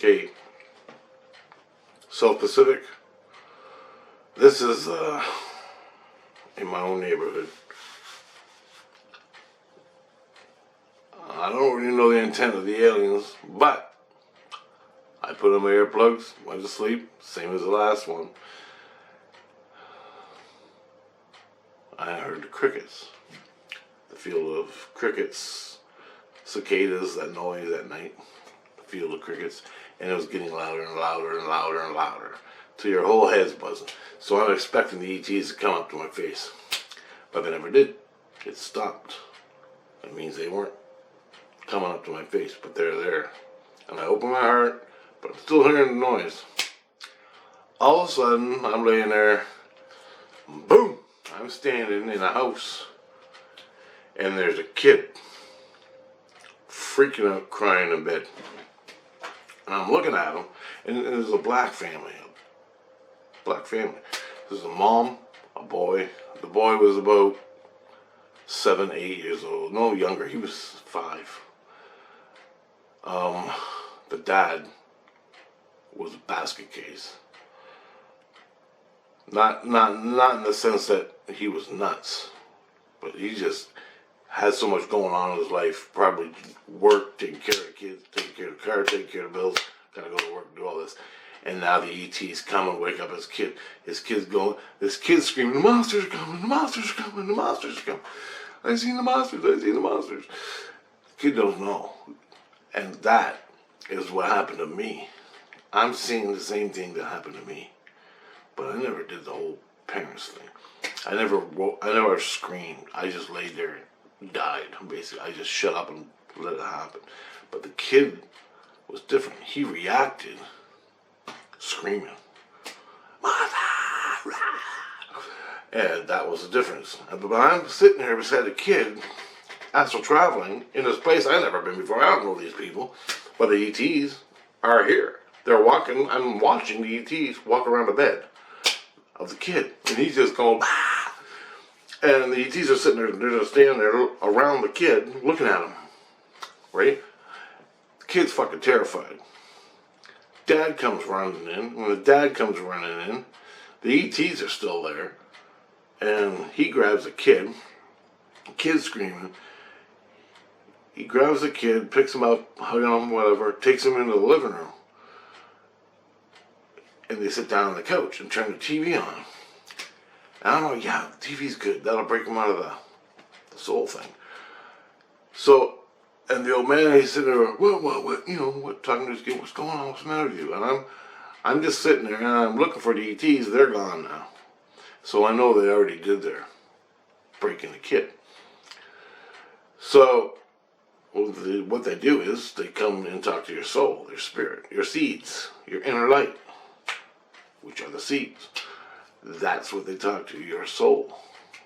Okay, South Pacific. This is in my own neighborhood. I don't really know the intent of the aliens, but I put on my earplugs, went to sleep, same as the last one. I heard the crickets, the field of crickets, cicadas, that noise at night, the field of crickets, and it was getting louder and louder and louder and louder, till your whole head's buzzing. So I'm expecting the ETs to come up to my face, but they never did. It stopped. That means they weren't coming up to my face, but they're there. And I open my heart, but I'm still hearing the noise. All of a sudden, I'm laying there, boom! I'm standing in a house, and there's a kid freaking out, crying in bed. And I'm looking at him, and there's a black family. There's a mom, a boy. The boy was about 7, 8 years old. No, younger. He was 5. The dad was a basket case. Not in the sense that he was nuts, but he just had so much going on in his life. Probably work, taking care of the kids, taking care of the car, taking care of the bills. Gotta go to work and do all this. And now the ETs come and wake up his kid. His kid's going. This kid's screaming, "The monsters are coming! The monsters are coming! The monsters are coming! I seen the monsters! I seen the monsters!" The kid don't know, and that is what happened to me. I'm seeing the same thing that happened to me. But I never did the whole parents thing. I never screamed. I just laid there and died, basically. I just shut up and let it happen. But the kid was different. He reacted screaming. "Mother!" And that was the difference. But I'm sitting here beside a kid, astral traveling, in this place I've never been before. I don't know these people. But the ETs are here. They're walking. I'm watching the ETs walk around the bed of the kid, and he's just going, "Ah!" And the ETs are sitting there, they're just standing there around the kid, looking at him, right? The kid's fucking terrified. Dad comes running in. When the dad comes running in, the ETs are still there, and he grabs the kid. The kid's screaming. He grabs the kid, picks him up, hugging him, whatever, takes him into the living room. And they sit down on the couch and turn the TV on. And I'm like, yeah, the TV's good. That'll break him out of the soul thing. So, and the old man, he's sitting there, what, you know, what, talking to his kid, what's going on, what's the matter with you? And I'm just sitting there, and I'm looking for the ETs. They're gone now. So I know they already did their breaking the kid. So, what they do is, they come and talk to your soul, your spirit, your seeds, your inner light, which are the seeds. That's what they talk to, your soul.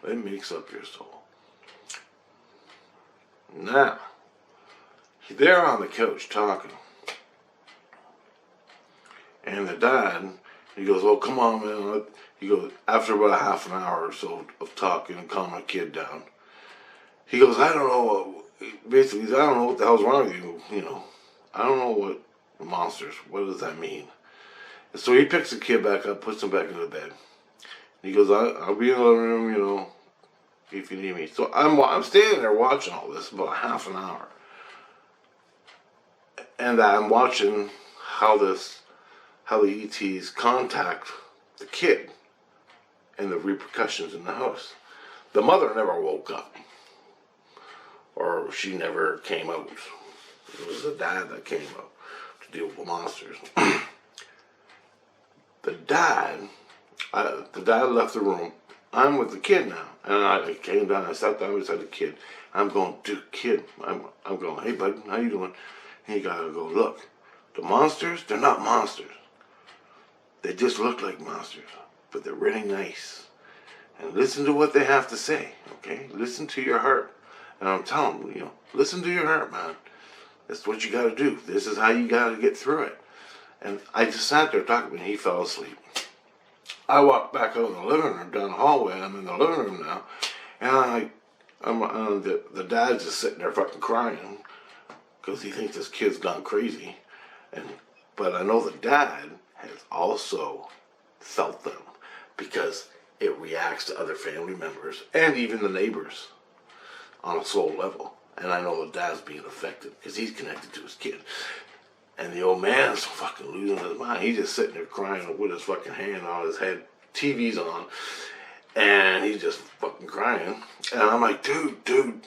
It makes up your soul. Now, they're on the couch talking. And the dad, he goes, "Oh, come on, man." He goes, after about a half an hour or so of talking and calming the kid down, he goes, "I don't know, basically, I don't know what the hell's wrong with you, you know. I don't know what monsters, what does that mean?" So he picks the kid back up, puts him back into the bed. He goes, I'll be in the living room, you know, if you need me. So I'm standing there watching all this about half an hour. And I'm watching how the ETs contact the kid and the repercussions in the house. The mother never woke up. Or she never came out. It was the dad that came out to deal with the monsters. The dad left the room. I'm with the kid now. And I came down, I sat down beside the kid. I'm going, "Dude, kid," I'm going, "Hey, bud, how you doing?" And he gotta go, "Look, the monsters, they're not monsters. They just look like monsters, but they're really nice. And listen to what they have to say, okay? Listen to your heart." And I'm telling him, you know, listen to your heart, man. That's what you gotta do. This is how you gotta get through it. And I just sat there talking to him, and he fell asleep. I walked back out in the living room, down the hallway. I'm in the living room now, and the dad's just sitting there fucking crying because he thinks this kid's gone crazy. And But I know the dad has also felt them because it reacts to other family members and even the neighbors on a soul level. And I know the dad's being affected because he's connected to his kid. And the old man's fucking losing his mind. He's just sitting there crying with his fucking hand on his head. TV's on. And he's just fucking crying. And I'm like, dude,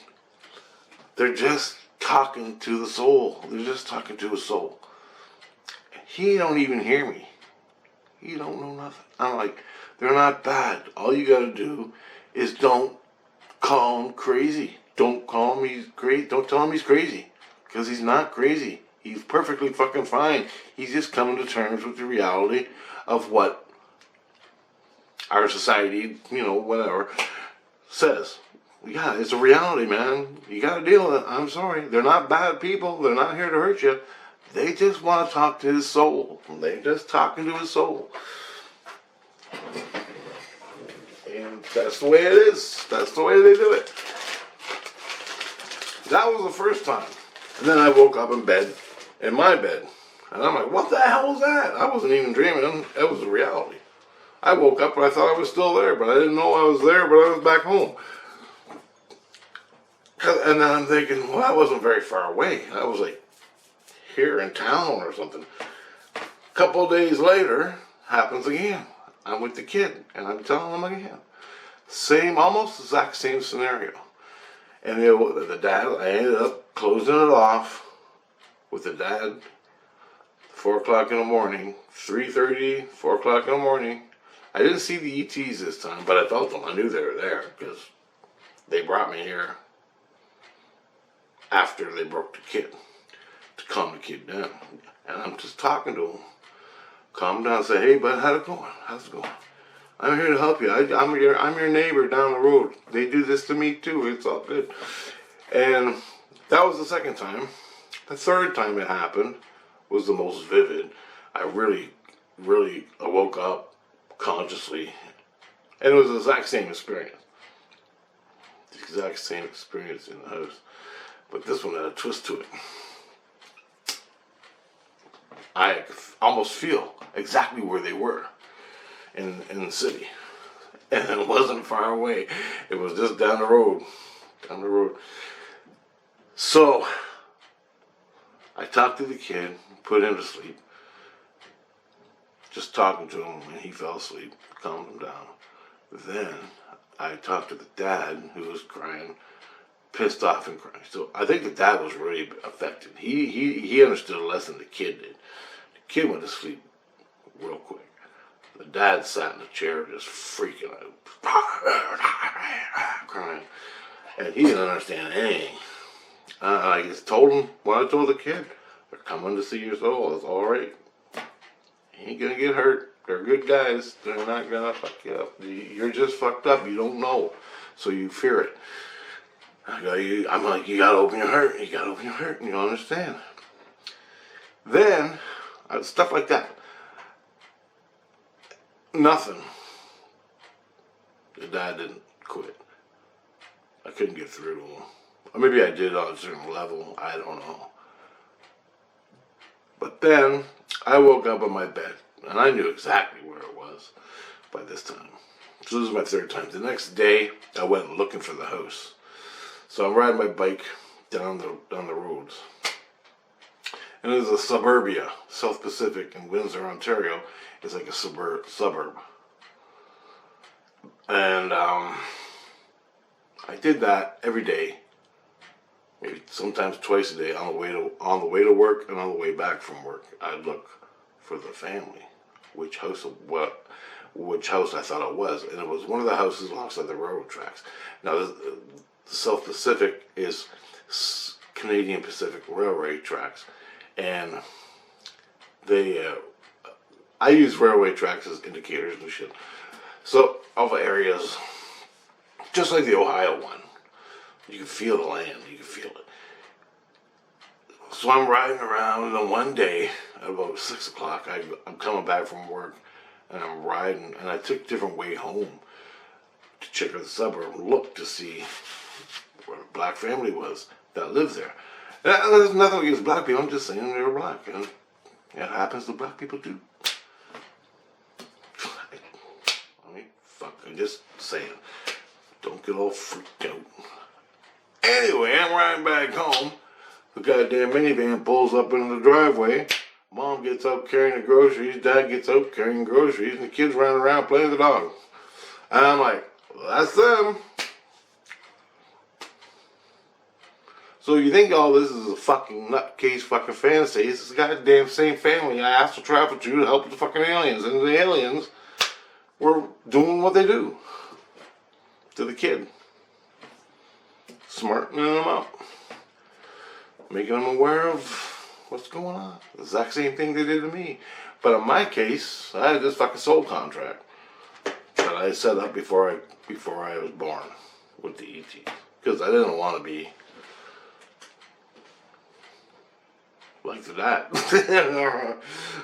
they're just talking to the soul. They're just talking to his soul. He don't even hear me. He don't know nothing. I'm like, they're not bad. All you gotta do is don't call him crazy. Don't call him he's crazy. Don't tell him he's crazy. Because he's not crazy. He's perfectly fucking fine. He's just coming to terms with the reality of what our society, whatever, says. Yeah, it's a reality, man. You gotta deal with it. I'm sorry. They're not bad people. They're not here to hurt you. They just want to talk to his soul. They're just talking to his soul. And that's the way it is. That's the way they do it. That was the first time. And then I woke up in my bed. And I'm like, what the hell was that? I wasn't even dreaming. That was a reality. I woke up and I thought I was still there, but I didn't know I was there, but I was back home. And then I'm thinking, well, I wasn't very far away. I was like here in town or something. A couple of days later, happens again. I'm with the kid, and I'm telling him again. Almost exact same scenario. And the dad, I ended up closing it off with the dad, 4 o'clock in the morning, 3:30, 4 o'clock in the morning. I didn't see the ETs this time, but I felt them. I knew they were there because they brought me here after they broke the kid to calm the kid down. And I'm just talking to him. Calm him down, say, hey, bud, how's it going? How's it going? I'm here to help you. I'm your neighbor down the road. They do this to me too. It's all good. And that was the second time. The third time it happened was the most vivid. I really woke up consciously. And it was the exact same experience. The exact same experience in the house. But this one had a twist to it. I almost feel exactly where they were in the city. And it wasn't far away. It was just down the road. Down the road. So, I talked to the kid, put him to sleep. Just talking to him, and he fell asleep, calmed him down. Then, I talked to the dad, who was crying, pissed off and crying. So, I think the dad was really affected. He understood less than the kid did. The kid went to sleep real quick. The dad sat in the chair just freaking out, crying. And he didn't understand anything. I just told him what I told the kid. They're coming to see your soul. It's all right. You ain't gonna get hurt. They're good guys. They're not gonna fuck you up. You're just fucked up. You don't know. So you fear it. I'm like, you gotta open your heart. You gotta open your heart. You don't understand. Then, stuff like that. Nothing. The dad didn't quit. I couldn't get through to him. Or maybe I did on a certain level. I don't know. But then, I woke up in my bed. And I knew exactly where it was by this time. So this was my third time. The next day, I went looking for the house. So I'm riding my bike down the roads. And there's a suburbia, South Pacific in Windsor, Ontario. It's like a suburb. And I did that every day, maybe sometimes twice a day, on the way to work and on the way back from work. I'd look for the family, which house I thought it was, and it was one of the houses alongside the railroad tracks. Now, the South Pacific is Canadian Pacific Railway tracks, and I use railway tracks as indicators and shit. So, of areas, just like the Ohio one, you can feel the land, you can feel it. So I'm riding around, and then one day, at about 6 o'clock, I'm coming back from work, and I'm riding, and I took a different way home to check out the suburb and look to see where the black family was that lived there. And there's nothing against black people, I'm just saying they were black. And It happens to black people too. I mean, fuck, I'm just saying. Don't get all freaked out. Anyway, I'm riding back home. The goddamn minivan pulls up into the driveway. Mom gets up carrying the groceries. Dad gets up carrying groceries. And the kids running around playing with the dog. And I'm like, well, that's them. So you think all this is a fucking nutcase fucking fantasy. It's the goddamn same family I asked to travel to help with the fucking aliens. And the aliens were doing what they do to the kid. Smartening them up. Making them aware of what's going on. The exact same thing they did to me. But in my case, I had this fucking soul contract that I set up before I was born with the ET. Because I didn't want to be like that.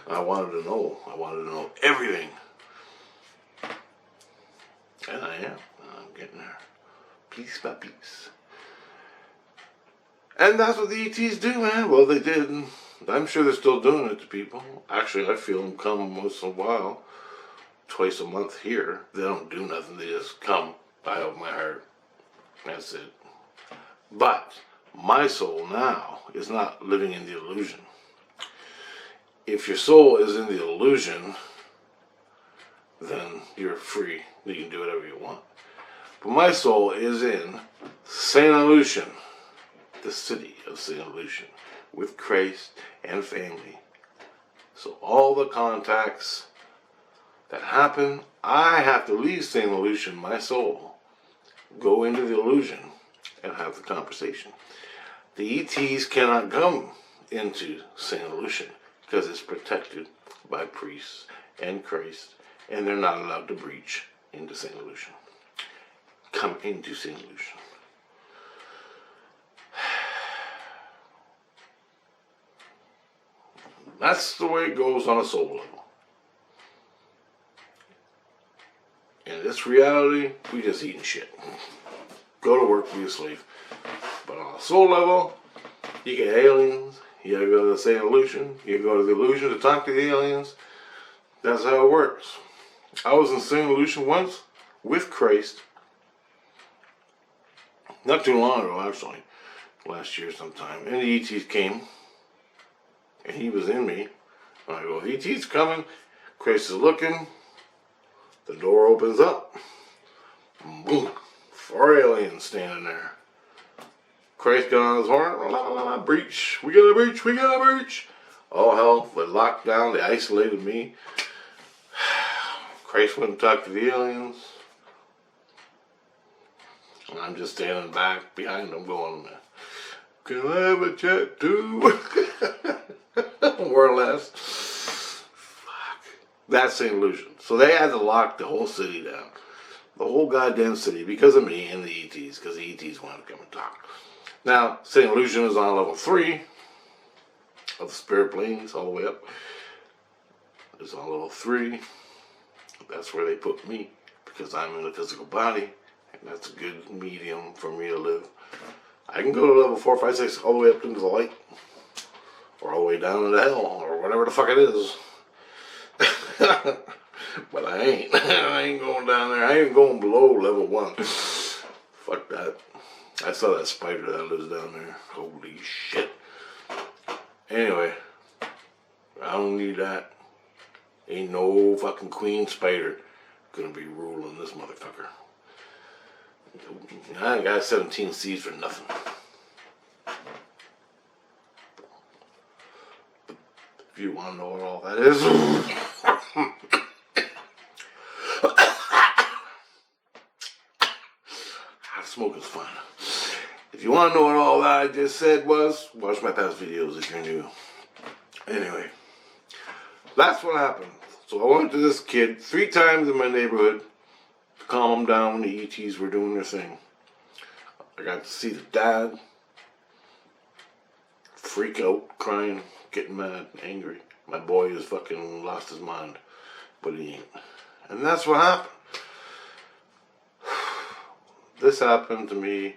I wanted to know. I wanted to know everything. And I am. I'm getting there. Piece by piece. And that's what the ETs do, man. Well, they did. I'm sure they're still doing it to people. Actually, I feel them come once in a while. Twice a month here. They don't do nothing. They just come. I open my heart. That's it. But my soul now is not living in the illusion. If your soul is in the illusion, then you're free. You can do whatever you want. But my soul is in St. Lucian, the city of St. Lucian, with Christ and family. So all the contacts that happen, I have to leave St. Lucian, my soul, go into the illusion and have the conversation. The ETs cannot come into St. Lucian because it's protected by priests and Christ, and they're not allowed to breach into St. Lucian. Come into St. Lucian. That's the way it goes on a soul level. In this reality, we just eating shit. Go to work, be a slave. But on a soul level, you get aliens. You gotta go to the St. Lucian. You go to the illusion to talk to the aliens. That's how it works. I was in St. Lucian once with Christ. Not too long ago, actually. Last year sometime. And the ETs came. And he was in me. And I go, ET's coming. Christ is looking. The door opens up. Boom. 4 aliens standing there. Christ got on his horn. Breach. We got a breach. We got a breach. All hell. They locked down. They isolated me. Christ went and talked to the aliens. And I'm just standing back behind them going, can I have a chat too? More or less. Fuck. That's St. Lucian. So they had to lock the whole city down. The whole goddamn city because of me and the ETs. Because the ETs wanted to come and talk. Now, St. Lucian is on level 3 of the spirit planes all the way up. It's on level 3. That's where they put me because I'm in a physical body. And that's a good medium for me to live. I can go to level 4, 5, 6 all the way up into the light. Or all the way down into hell. Or whatever the fuck it is. But I ain't. I ain't going down there. I ain't going below level 1. Fuck that. I saw that spider that lives down there. Holy shit. Anyway. I don't need that. Ain't no fucking queen spider gonna be ruling this motherfucker. I got 17 C's for nothing. If you want to know what all that is. Smoking's fun. If you want to know what all that I just said was, watch my past videos if you're new. Anyway, that's what happened. So I went to this kid 3 times in my neighborhood to calm him down when the ETs were doing their thing. I got to see the dad freak out, crying, getting mad, angry. My boy has fucking lost his mind, but he ain't. And that's what happened. This happened to me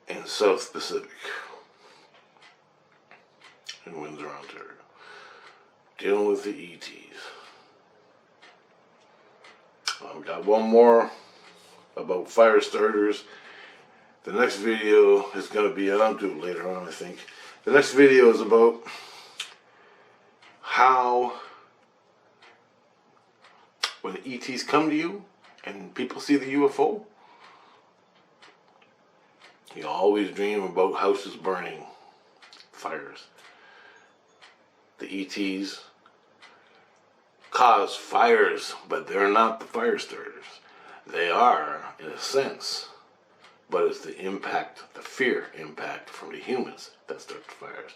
in South Pacific. in Windsor, Ontario, dealing with the ETs. I've got one more about fire starters. The next video is going to be, I'll do it later on, I think. The next video is about how when the ETs come to you and people see the UFO, you always dream about houses burning, fires. The ETs cause fires, but they're not the fire starters. They are, in a sense, but it's the impact, the fear impact from the humans that start the fires.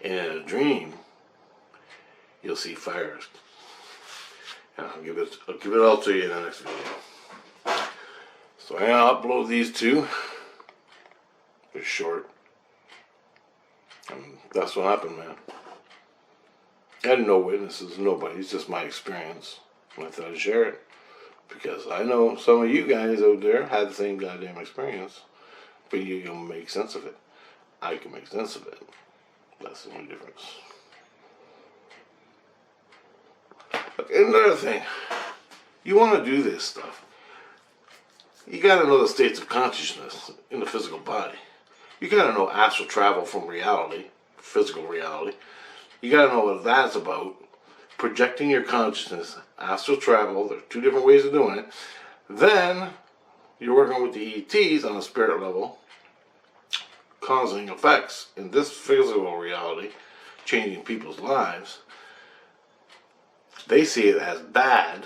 And in a dream, you'll see fires. And I'll give it all to you in the next video. So I'm gonna upload these two. They're short. And that's what happened, man. I had no witnesses, nobody. It's just my experience. And I thought I'd share it. Because I know some of you guys out there had the same goddamn experience. But you can make sense of it. I can make sense of it. That's the only difference. Okay, another thing. You want to do this stuff. You got to know the states of consciousness in the physical body. You got to know astral travel from reality, physical reality. You got to know what that's about. Projecting your consciousness, astral travel, there's two different ways of doing it. Then, you're working with the ETs on a spirit level, causing effects in this physical reality, changing people's lives. They see it as bad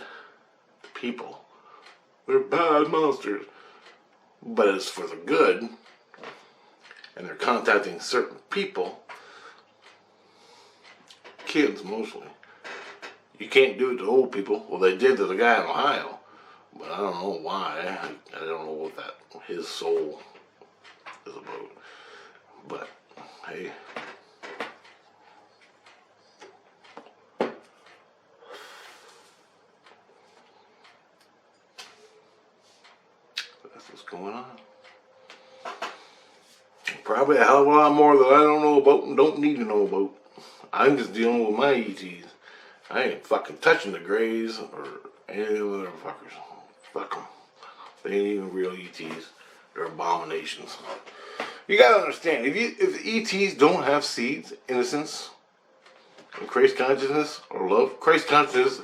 people. They're bad monsters. But it's for the good. And they're contacting certain people, kids mostly. You can't do it to old people. Well, they did to the guy in Ohio, but I don't know why. I don't know what his soul is about. But hey, that's what's going on. Probably a hell of a lot more that I don't know about and don't need to know about. I'm just dealing with my ETs. I ain't fucking touching the Greys or any of the other fuckers. Fuck them. They ain't even real ETs. They're abominations. You gotta understand, if ETs don't have seeds, innocence, and Christ consciousness or love, Christ consciousness,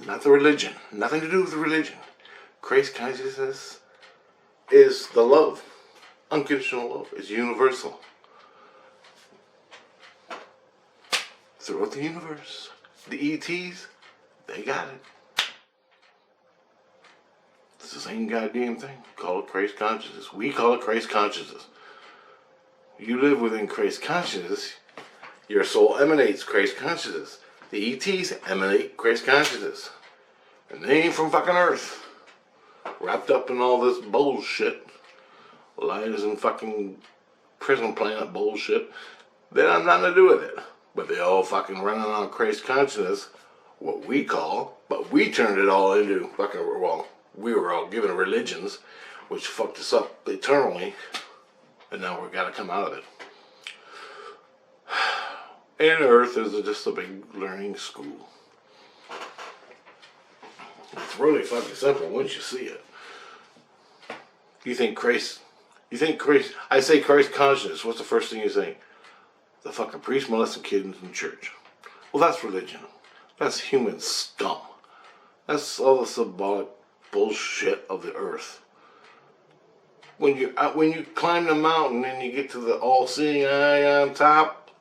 not the religion, nothing to do with the religion. Christ consciousness is the love. Unconditional love is universal. Throughout the universe, the ETs, they got it. It's the same goddamn thing. Call it Christ consciousness. We call it Christ consciousness. You live within Christ consciousness, your soul emanates Christ consciousness. The ETs emanate Christ consciousness. And they ain't from fucking Earth. Wrapped up in all this bullshit. Lies and fucking prison planet bullshit. They have nothing to do with it. But they all fucking running on Christ consciousness, what we call, but we turned it all into fucking, well, we were all given religions, which fucked us up eternally, and now we've got to come out of it. And Earth is just a big learning school. It's really fucking simple once you see it. You think Christ, I say Christ consciousness, what's the first thing you think? The fucking priest molesting kids in church. Well, that's religion. That's human scum. That's all the symbolic bullshit of the earth. When you climb the mountain and you get to the all-seeing eye on top,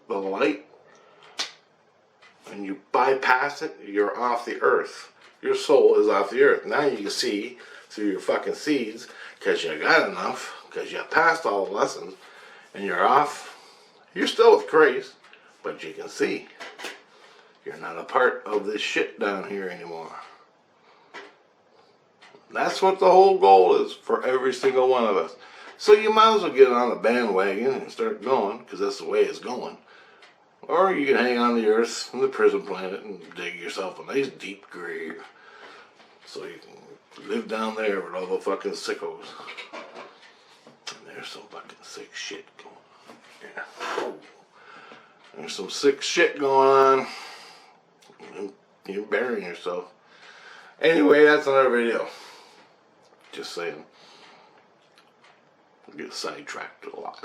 the light, and you bypass it, you're off the earth. Your soul is off the earth. Now you can see through your fucking seeds because you got enough, because you passed all the lessons, and you're off. You're still with Christ, but you can see. You're not a part of this shit down here anymore. That's what the whole goal is for every single one of us. So you might as well get on the bandwagon and start going, because that's the way it's going. Or you can hang on the earth from the prison planet and dig yourself a nice deep grave so you can Live down there with all the fucking sickos. And there's some fucking sick shit going on. Yeah. Oh. There's some sick shit going on. You're burying yourself. Anyway, that's another video. Just saying. I get sidetracked a lot.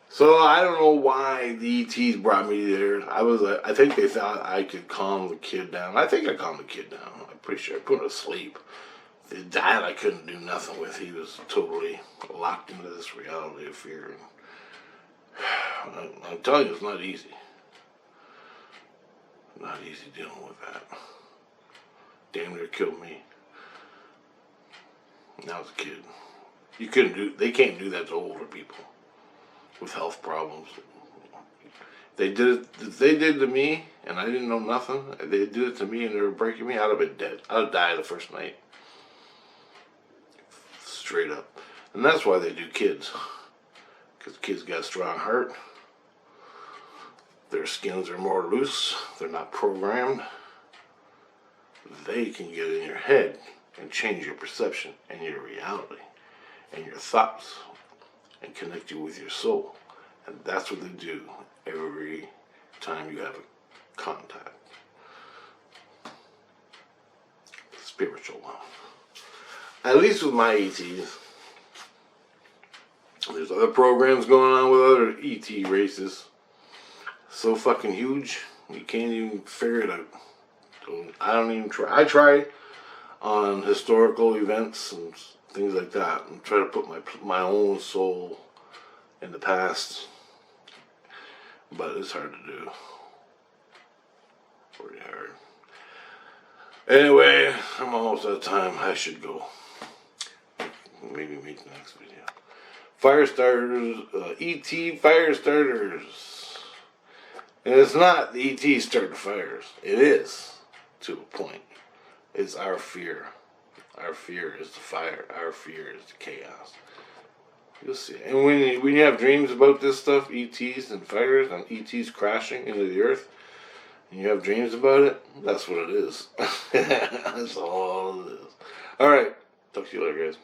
So I don't know why the ETs brought me there. I think they thought I could calm the kid down. I think I calmed the kid down. I'm pretty sure I put him to sleep. The dad I couldn't do nothing with. He was totally locked into this reality of fear. And I'm telling you, it's not easy. Not easy dealing with that. Damn near killed me. When I was a kid. They can't do that to older people with health problems. They did to me, and I didn't know nothing. They did it to me, and they were breaking me. I'd have been dead. I'd have died the first night. Straight up. And that's why they do kids. Because kids got a strong heart. Their skins are more loose. They're not programmed. They can get in your head and change your perception and your reality and your thoughts and connect you with your soul. And that's what they do every time you have a contact. Spiritual. At least with my ETs. There's other programs going on with other ET races. So fucking huge, you can't even figure it out. I don't even try. I try on historical events and things like that, and try to put my own soul in the past, but it's hard to do. Pretty hard. Anyway, I'm almost out of time. I should go. Maybe make the next video. Fire starters, ET fire starters. And it's not the ET start the fires. It is, to a point. It's our fear. Our fear is the fire. Our fear is the chaos. You'll see. And when you have dreams about this stuff, ETs and fires and ETs crashing into the earth, and you have dreams about it, that's what it is. That's all it is. Alright. Talk to you later, guys.